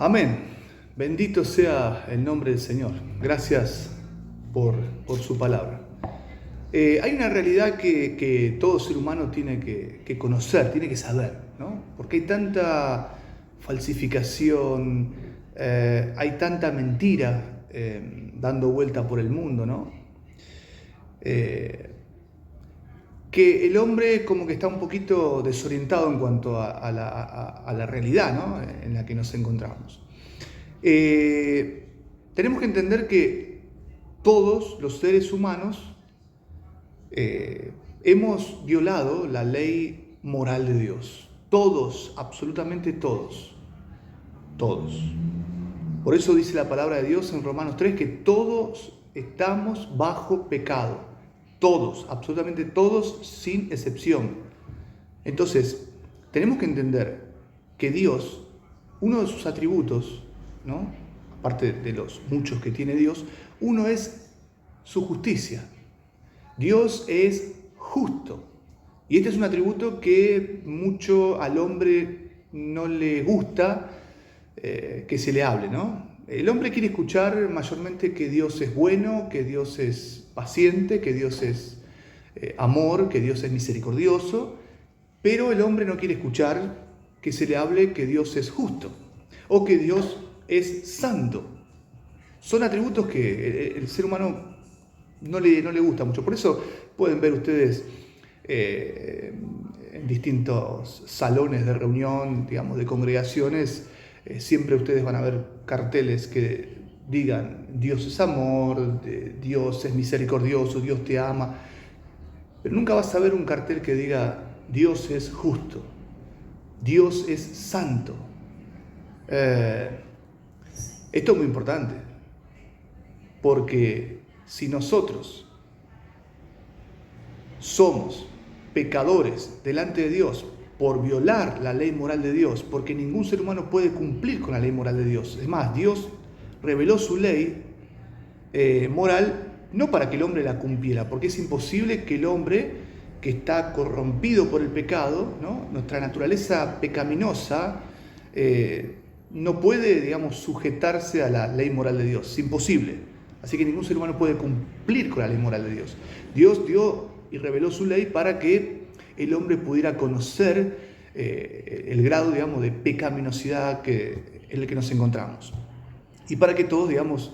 Amén. Bendito sea el nombre del Señor. Gracias por su palabra. Hay una realidad que todo ser humano tiene que conocer, tiene que saber, ¿no? Porque hay tanta falsificación, hay tanta mentira dando vuelta por el mundo, ¿no? Que el hombre como que está un poquito desorientado en cuanto a la realidad, ¿no? En la que nos encontramos. Tenemos que entender que todos los seres humanos hemos violado la ley moral de Dios. Todos, absolutamente todos. Todos. Por eso dice la palabra de Dios en Romanos 3 que todos estamos bajo pecado. Todos, absolutamente todos, sin excepción. Entonces, tenemos que entender que Dios, uno de sus atributos, ¿no? Aparte de los muchos que tiene Dios, uno es su justicia. Dios es justo. Y este es un atributo que mucho al hombre no le gusta que se le hable, ¿no? El hombre quiere escuchar mayormente que Dios es bueno, que Dios es paciente, que Dios es amor, que Dios es misericordioso, pero el hombre no quiere escuchar que se le hable que Dios es justo o que Dios es santo. Son atributos que el ser humano no le gusta mucho. Por eso pueden ver ustedes en distintos salones de reunión, digamos, de congregaciones, siempre ustedes van a ver carteles que digan Dios es amor, Dios es misericordioso, Dios te ama. Pero nunca vas a ver un cartel que diga Dios es justo, Dios es santo. Esto es muy importante, porque si nosotros somos pecadores delante de Dios por violar la ley moral de Dios, porque ningún ser humano puede cumplir con la ley moral de Dios. Es más, Dios reveló su ley moral no para que el hombre la cumpliera, porque es imposible que el hombre que está corrompido por el pecado, ¿no? Nuestra naturaleza pecaminosa, no puede, digamos, sujetarse a la ley moral de Dios. Es imposible. Así que ningún ser humano puede cumplir con la ley moral de Dios. Dios dio y reveló su ley para que el hombre pudiera conocer el grado, digamos, de pecaminosidad en el que nos encontramos. Y para que todos, digamos,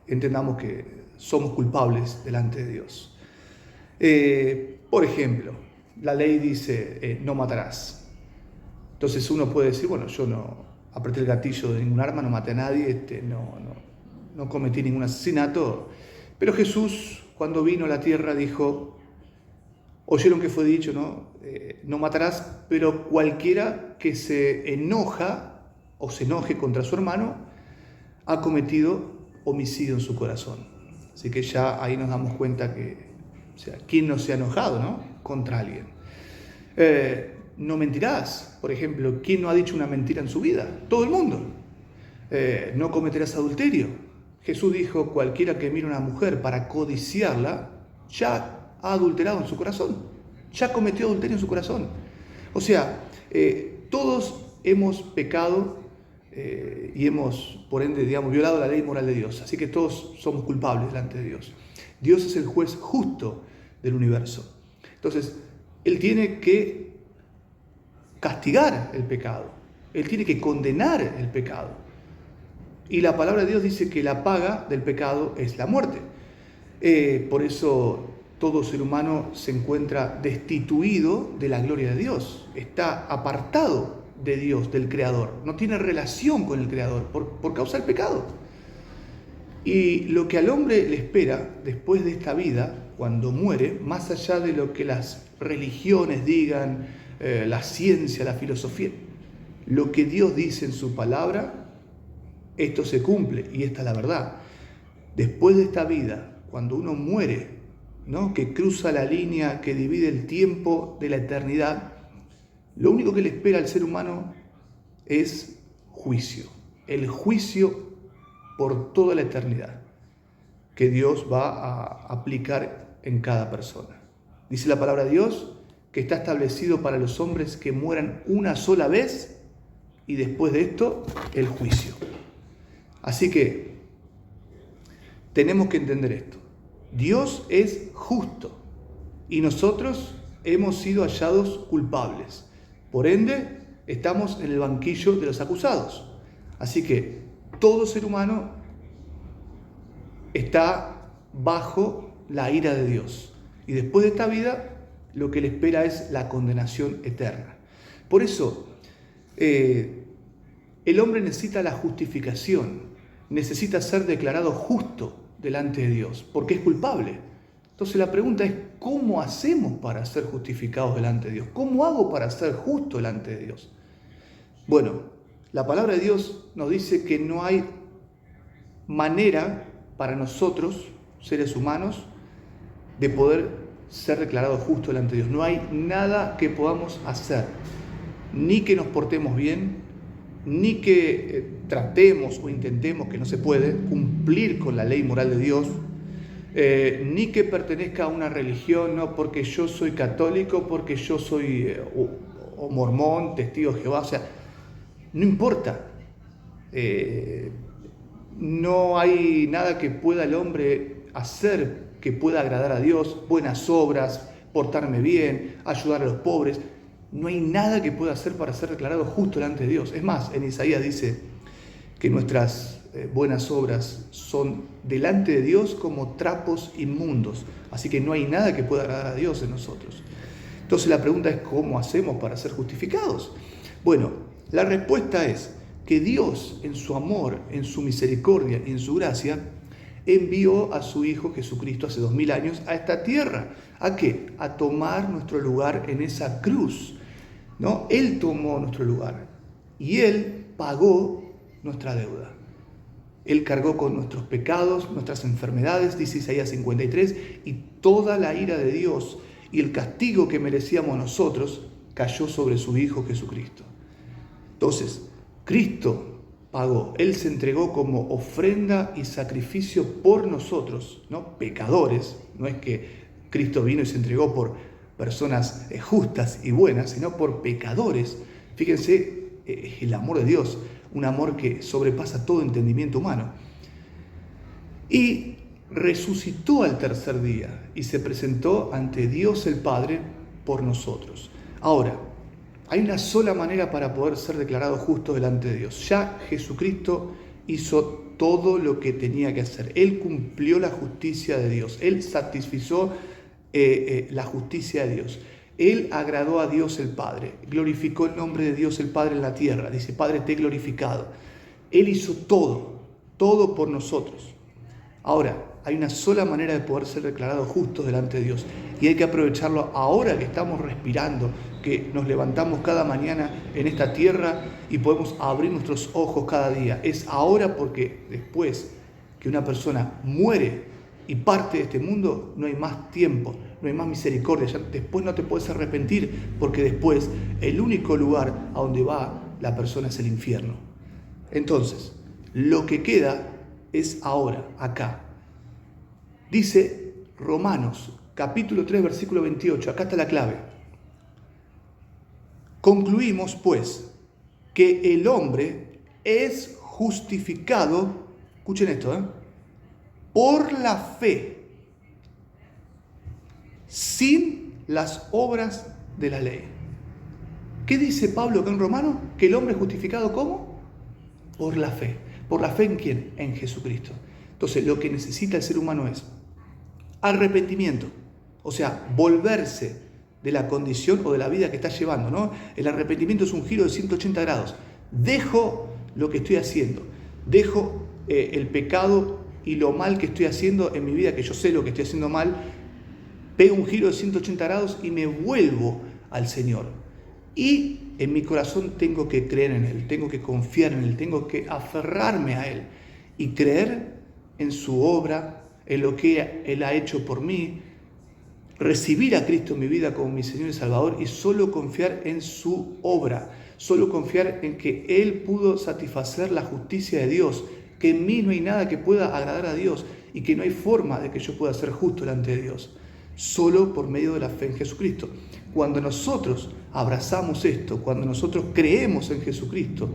entendamos que somos culpables delante de Dios. Por ejemplo, la ley dice no matarás. Entonces uno puede decir, bueno, yo no apreté el gatillo de ningún arma, no maté a nadie, no cometí ningún asesinato. Pero Jesús, cuando vino a la tierra, dijo, oyeron que fue dicho, ¿no? No matarás, pero cualquiera que se enoja o se enoje contra su hermano ha cometido homicidio en su corazón. Así que ya ahí nos damos cuenta que, o sea, ¿quién no se ha enojado, ¿no? Contra alguien? No mentirás, por ejemplo. ¿Quién no ha dicho una mentira en su vida? Todo el mundo. No cometerás adulterio. Jesús dijo, cualquiera que mire a una mujer para codiciarla, ya ha adulterado en su corazón, ya cometió adulterio en su corazón. O sea, todos hemos pecado y hemos, por ende, digamos, violado la ley moral de Dios. Así que todos somos culpables delante de Dios. Dios es el juez justo del universo. Entonces, Él tiene que castigar el pecado. Él tiene que condenar el pecado. Y la palabra de Dios dice que la paga del pecado es la muerte. Por eso todo ser humano se encuentra destituido de la gloria de Dios. Está apartado de Dios, del Creador. No tiene relación con el Creador por causa del pecado. Y lo que al hombre le espera después de esta vida, cuando muere, más allá de lo que las religiones digan, la ciencia, la filosofía, lo que Dios dice en su palabra, esto se cumple y esta es la verdad. Después de esta vida, cuando uno muere, ¿no? Que cruza la línea que divide el tiempo de la eternidad, lo único que le espera al ser humano es juicio. El juicio por toda la eternidad que Dios va a aplicar en cada persona. Dice la palabra de Dios que está establecido para los hombres que mueran una sola vez y después de esto, el juicio. Así que tenemos que entender esto. Dios es justo y nosotros hemos sido hallados culpables. Por ende, estamos en el banquillo de los acusados. Así que todo ser humano está bajo la ira de Dios. Y después de esta vida, lo que le espera es la condenación eterna. Por eso, el hombre necesita la justificación, necesita ser declarado justo delante de Dios, porque es culpable. Entonces la pregunta es, ¿cómo hacemos para ser justificados delante de Dios? ¿Cómo hago para ser justo delante de Dios? Bueno, la palabra de Dios nos dice que no hay manera para nosotros, seres humanos, de poder ser declarados justos delante de Dios. No hay nada que podamos hacer, ni que nos portemos bien, ni que tratemos o intentemos, que no se puede, cumplir con la ley moral de Dios, ni que pertenezca a una religión, no porque yo soy católico, porque yo soy o mormón, testigo de Jehová, o sea, no importa. No hay nada que pueda el hombre hacer que pueda agradar a Dios, buenas obras, portarme bien, ayudar a los pobres. No hay nada que pueda hacer para ser declarado justo delante de Dios. Es más, en Isaías dice que nuestras buenas obras son delante de Dios como trapos inmundos. Así que no hay nada que pueda agradar a Dios en nosotros. Entonces la pregunta es, ¿cómo hacemos para ser justificados? Bueno, la respuesta es que Dios, en su amor, en su misericordia y en su gracia, envió a su Hijo Jesucristo hace 2000 años a esta tierra. ¿A qué? A tomar nuestro lugar en esa cruz, ¿no? Él tomó nuestro lugar y Él pagó nuestra deuda. Él cargó con nuestros pecados, nuestras enfermedades, dice Isaías 53, y toda la ira de Dios y el castigo que merecíamos nosotros cayó sobre su Hijo Jesucristo. Entonces, Cristo pagó, Él se entregó como ofrenda y sacrificio por nosotros, ¿no? Pecadores. No es que Cristo vino y se entregó por personas justas y buenas, sino por pecadores. Fíjense el amor de Dios, un amor que sobrepasa todo entendimiento humano. Y resucitó al tercer día y se presentó ante Dios el Padre por nosotros. Ahora, hay una sola manera para poder ser declarado justo delante de Dios. Ya Jesucristo hizo todo lo que tenía que hacer. Él cumplió la justicia de Dios. Él satisfizo la justicia de Dios. Él agradó a Dios el Padre. Glorificó el nombre de Dios el Padre en la tierra. Dice, Padre, te he glorificado. Él hizo todo por nosotros. Ahora, hay una sola manera de poder ser declarado justos delante de Dios. Y hay que aprovecharlo ahora que estamos respirando, que nos levantamos cada mañana en esta tierra y podemos abrir nuestros ojos cada día. Es ahora, porque después que una persona muere y parte de este mundo, no hay más tiempo, no hay más misericordia. Ya después no te puedes arrepentir, porque después el único lugar a donde va la persona es el infierno. Entonces, lo que queda es ahora, acá. Dice Romanos, capítulo 3, versículo 28, acá está la clave. Concluimos, pues, que el hombre es justificado, escuchen esto, por la fe, sin las obras de la ley. ¿Qué dice Pablo acá en Romanos? Que el hombre es justificado ¿cómo? Por la fe. ¿Por la fe en quién? En Jesucristo. Entonces, lo que necesita el ser humano es arrepentimiento, o sea, volverse de la condición o de la vida que está llevando, ¿no? El arrepentimiento es un giro de 180 grados. Dejo lo que estoy haciendo, dejo el pecado y lo mal que estoy haciendo en mi vida, que yo sé lo que estoy haciendo mal, pego un giro de 180 grados y me vuelvo al Señor. Y en mi corazón tengo que creer en Él, tengo que confiar en Él, tengo que aferrarme a Él y creer en su obra, en lo que Él ha hecho por mí, recibir a Cristo en mi vida como mi Señor y Salvador y solo confiar en su obra, solo confiar en que Él pudo satisfacer la justicia de Dios, que en mí no hay nada que pueda agradar a Dios y que no hay forma de que yo pueda ser justo delante de Dios, solo por medio de la fe en Jesucristo. Cuando nosotros abrazamos esto, cuando nosotros creemos en Jesucristo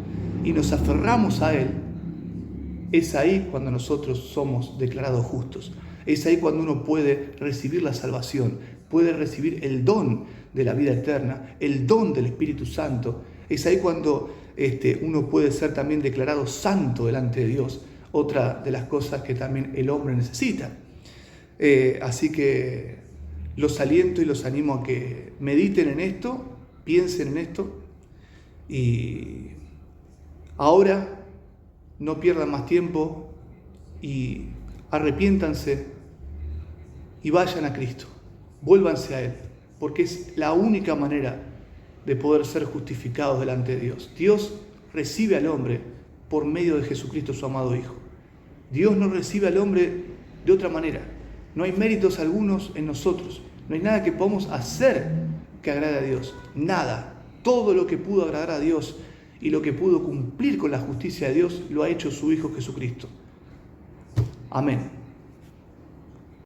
y nos aferramos a Él, es ahí cuando nosotros somos declarados justos. Es ahí cuando uno puede recibir la salvación, puede recibir el don de la vida eterna, el don del Espíritu Santo. Es ahí cuando uno puede ser también declarado santo delante de Dios. Otra de las cosas que también el hombre necesita. Así que los aliento y los animo a que mediten en esto, piensen en esto y ahora no pierdan más tiempo y arrepiéntanse y vayan a Cristo, vuélvanse a Él, porque es la única manera de poder ser justificados delante de Dios. Dios recibe al hombre por medio de Jesucristo, su amado Hijo. Dios no recibe al hombre de otra manera. No hay méritos algunos en nosotros. No hay nada que podamos hacer que agrade a Dios. Nada. Todo lo que pudo agradar a Dios y lo que pudo cumplir con la justicia de Dios lo ha hecho su Hijo Jesucristo. Amén.